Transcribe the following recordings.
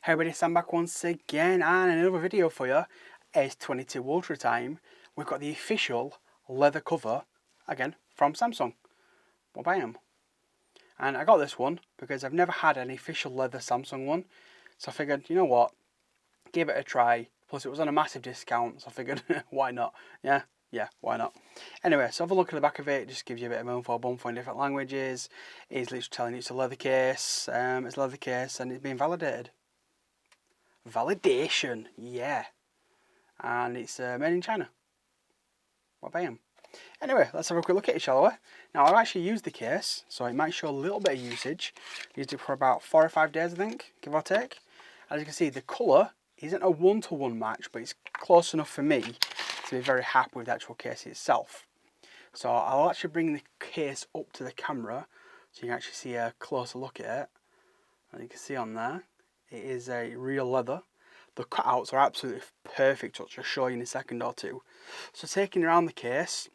Hey everybody, Sam back once again and another video for you. S22 Ultra time. We've got the official leather cover, again, from Samsung. Well, bam. And I got this one because I've never had an official leather Samsung one. So I figured, you know what, give it a try. Plus it was on a massive discount, so I figured, why not? Yeah, why not? Anyway, so have a look at the back of it. It just gives you a bit of info in different languages. It's literally telling you it's a leather case. It's a leather case and it's been validated. Validation, yeah. And it's made in China. Well, bam. Anyway, let's have a quick look at it, shall we? Now, I've actually used the case, so it might show a little bit of usage. Used it for about 4 or 5 days, I think, give or take. As you can see, the colour isn't a one-to-one match, but it's close enough for me to be very happy with the actual case itself. So I'll actually bring the case up to the camera so you can actually see a closer look at it. And you can see on there, it is a real leather. The cutouts are absolutely perfect, which I'll show you in a second or two. So taking around the case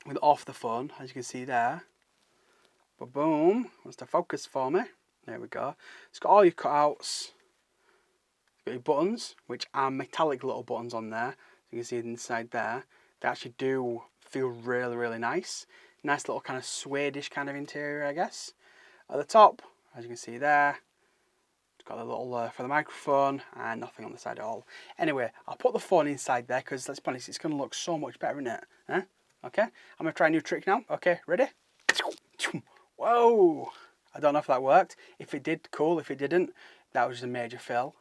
with off the phone, as you can see there. But boom, wants to focus for me. There we go. It's got all your cutouts. It's got your buttons, which are metallic little buttons on there. You can see inside there. They actually do feel really, really nice. Nice little kind of Swedish kind of interior, I guess. At the top, as you can see there, it's got a little for the microphone and nothing on the side at all. Anyway, I'll put the phone inside there because let's be honest, it's going to look so much better, isn't it? Huh? Okay, I'm going to try a new trick now. Okay, ready? Whoa! I don't know if that worked. If it did, cool. If it didn't, that was just a major fail.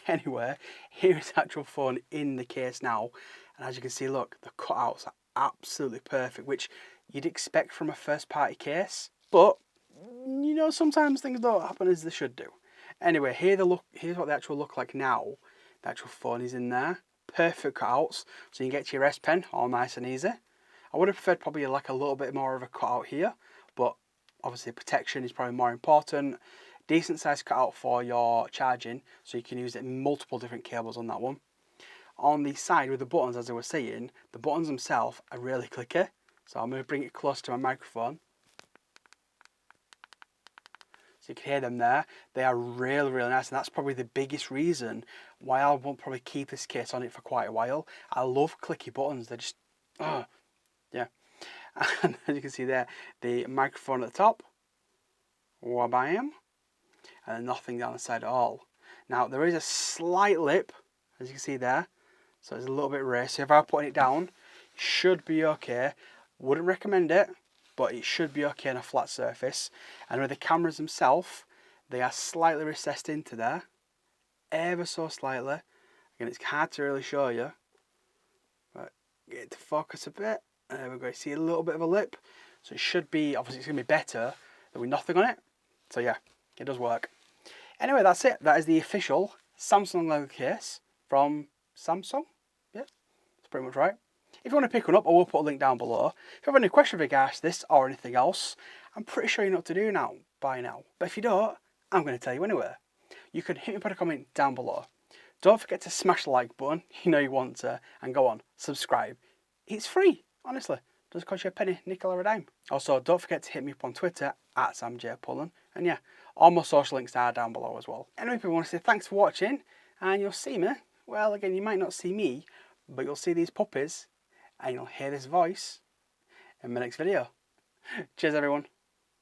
Anyway, here's the actual phone in the case now. And as you can see, look, the cutouts are absolutely perfect, which you'd expect from a first party case. But, you know, sometimes things don't happen as they should do. Anyway, here's what they actually look like now. The actual phone is in there. Perfect cutouts, so you can get to your S Pen all nice and easy. I would have preferred probably like a little bit more of a cutout here, but obviously protection is probably more important. Decent size cutout for your charging, so you can use it in multiple different cables on that one. On the side with the buttons, as I was saying, the buttons themselves are really clicky. So I'm going to bring it close to my microphone. So you can hear them there. They are really, really nice, and that's probably the biggest reason why I will probably keep this case on it for quite a while. I love clicky buttons. They're just, oh, yeah. And as you can see there, the microphone at the top, wabam, and nothing down the side at all. Now, there is a slight lip, as you can see there, so it's a little bit raised. So if I put it down, it should be okay. Wouldn't recommend it, but it should be okay on a flat surface. And with the cameras themselves, they are slightly recessed into there, ever so slightly. Again, it's hard to really show you, but get it to focus a bit. There we go, see a little bit of a lip. So it should be, obviously it's going to be better than with nothing on it. So yeah, it does work. Anyway, that's it. That is the official Samsung leather case from Samsung. Yeah, that's pretty much right. If you want to pick one up, I will put a link down below. If you have any questions regards to this or anything else, I'm pretty sure you know what to do now, by now. But if you don't, I'm going to tell you anyway. You can hit me, put a comment down below. Don't forget to smash the like button, you know you want to, and go on, subscribe. It's free, honestly. Doesn't cost you a penny, nickel or a dime. Also, don't forget to hit me up on Twitter at samjpullen. And yeah, all my social links are down below as well. Anyway, people, I want to say thanks for watching, and you'll see me. Well, again, you might not see me, but you'll see these puppies, and you'll hear this voice in my next video. Cheers, everyone.